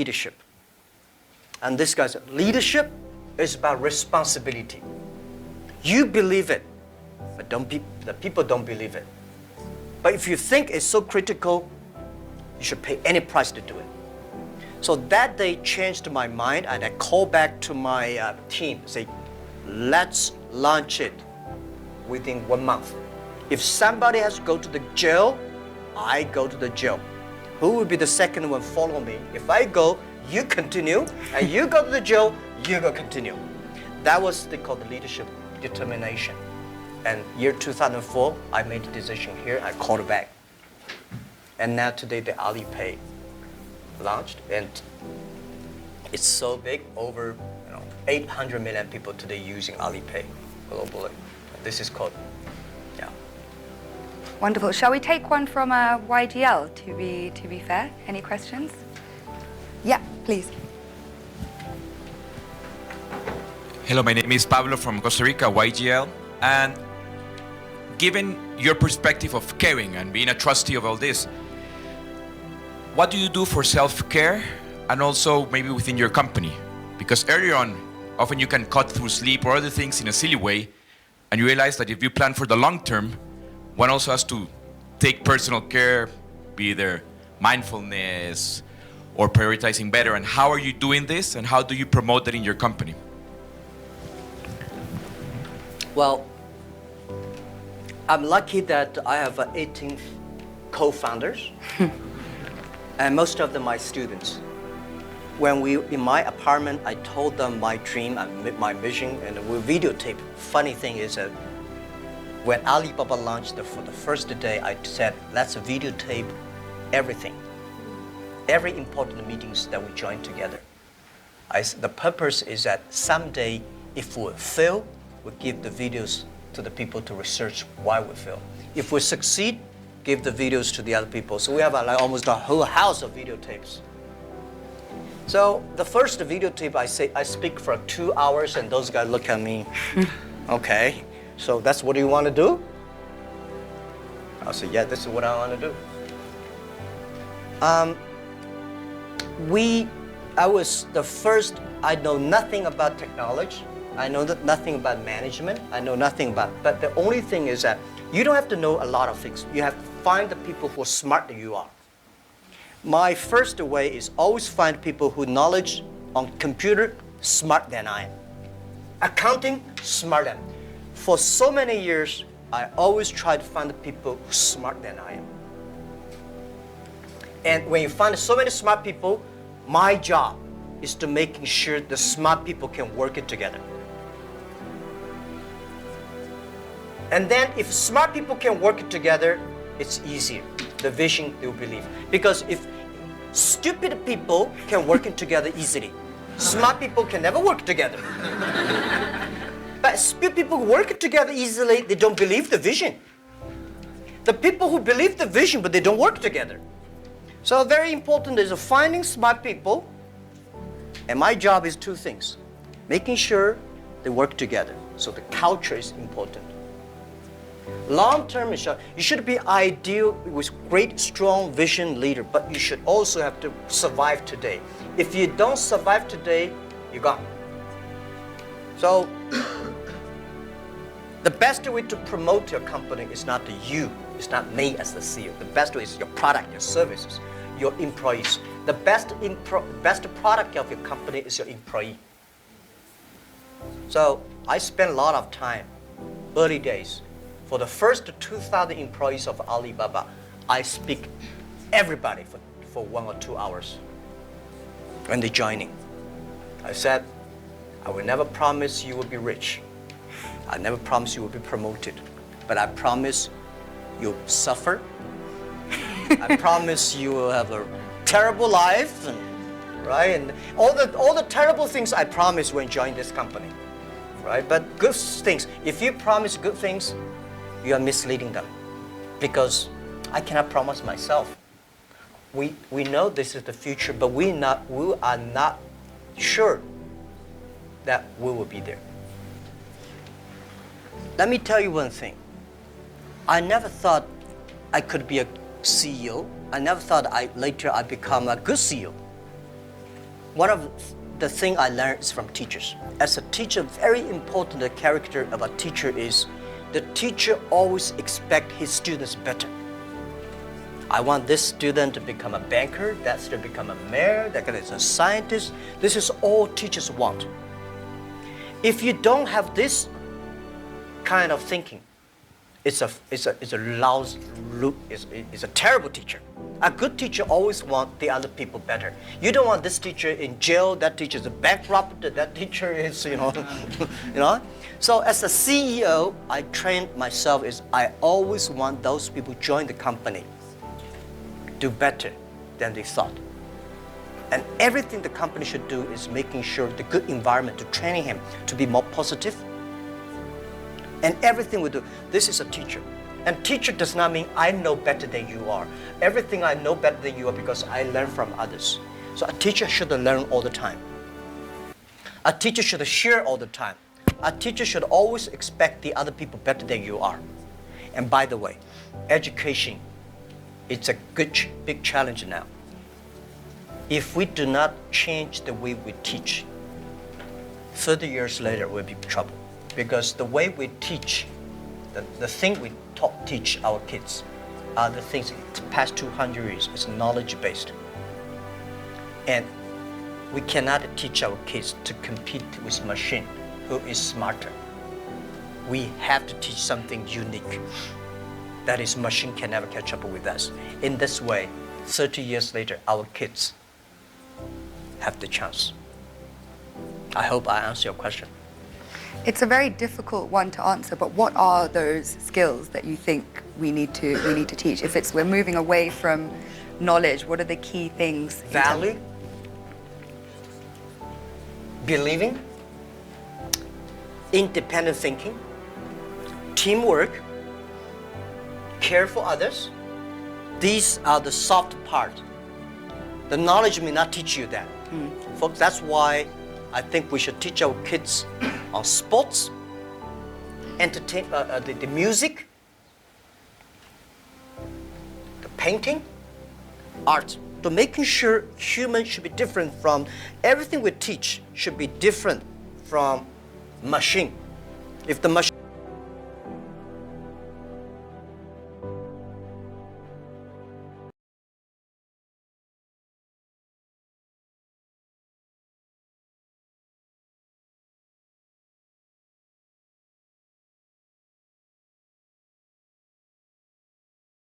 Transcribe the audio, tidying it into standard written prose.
leadership. And this guy's leadership is about responsibility. You believe it, but the people don't believe it. But if you think it's so critical, you should pay any price to do it. So that day changed my mind, and I called back to my team, say, let's launch it within 1 month. If somebody has to go to the jail, I go to the jail. Who will be the second one follow me? If I go, you continue, and you go to the jail, you go continue. That was called the leadership determination. And year 2004, I made the decision here, I called it back. And now today the Alipay launched, and it's so big, over 800 million people today using Alipay globally. This is called, yeah. Wonderful. Shall we take one from YGL to be fair? Any questions? Yeah, please. Hello, my name is Pablo from Costa Rica, YGL. And given your perspective of caring and being a trustee of all this, what do you do for self-care and also maybe within your company? Because earlier on, often you can cut through sleep or other things in a silly way, and you realize that if you plan for the long term, one also has to take personal care, be either mindfulness or prioritizing better. And how are you doing this, and how do you promote that in your company? Well, I'm lucky that I have 18 co-founders, and most of them are my students. When in my apartment, I told them my dream and my vision, and we videotape. Funny thing is that when Alibaba launched for the first day, I said, let's videotape everything. Every important meetings that we join together. The purpose is that someday, if we fail, we give the videos to the people to research why we fail. If we succeed, give the videos to the other people. So we have almost a whole house of videotapes. So the first videotape, I speak for 2 hours, and those guys look at me, okay, so that's what you want to do? I said, yeah, this is what I want to do. I was the first, I know nothing about technology. I know nothing about management. I know nothing about, but the only thing is that you don't have to know a lot of things. You have to find the people who are smarter than you are. My first way is always find people who knowledge on computer smarter than I am. Accounting, smarter. For so many years, I always try to find the people who are smarter than I am. And when you find so many smart people, my job is to making sure the smart people can work it together. And then if smart people can work it together, it's easier. The vision they will believe. Because if stupid people can work it together easily, smart people can never work together. But stupid people work it together easily, they don't believe the vision. The people who believe the vision, but they don't work together. So very important is finding smart people, and my job is 2 things. Making sure they work together. So the culture is important. Long term, you should be ideal with great, strong vision leader, but you should also have to survive today. If you don't survive today, you're gone. So the best way to promote your company is not you, it's not me as the CEO. The best way is your product, your services, your employees. The best product of your company is your employee. So I spent a lot of time, early days. For the first 2,000 employees of Alibaba, I speak everybody for 1 or 2 hours when they're joining. I said, I will never promise you will be rich. I never promise you will be promoted. But I promise you'll suffer. I promise you will have a terrible life, right? And all the terrible things I promise when you join this company, right? But good things, if you promise good things, you are misleading them, because I cannot promise myself. We know this is the future, but we are not sure that we will be there. Let me tell you one thing. I never thought I could be a CEO. I never thought later I'd become a good CEO. one of the things I learned is from teachers. As a teacher, very important the character of a teacher is the teacher always expects his students better. I want this student to become a banker, that student to become a mayor, that guy is a scientist. This is all teachers want. If you don't have this kind of thinking, it's a lousy, it's a terrible teacher. A good teacher always wants the other people better. You don't want this teacher in jail, that teacher is a bankrupt, that teacher is, you know. So as a CEO, I trained myself is I always want those people join the company do better than they thought. And everything the company should do is making sure the good environment to training him to be more positive. And everything we do, this is a teacher. And teacher does not mean I know better than you are. Everything I know better than you are because I learn from others. So a teacher should learn all the time. A teacher should share all the time. A teacher should always expect the other people better than you are. And by the way, education, it's a big challenge now. If we do not change the way we teach, 30 years later we'll be in trouble. Because the way we teach, the thing we teach our kids are the things in the past 200 years is knowledge-based. And we cannot teach our kids to compete with machine who is smarter. We have to teach something unique. That is, machine can never catch up with us. In this way, 30 years later, our kids have the chance. I hope I answered your question. It's a very difficult one to answer, but what are those skills that you think we need to teach? If we're moving away from knowledge, what are the key things? Value, believing, independent thinking, teamwork, care for others. These are the soft part. The knowledge may not teach you that. Folks, that's why I think we should teach our kids on sports, the music, the painting, art. To making sure humans should be different from everything we teach should be different from machine. If the machine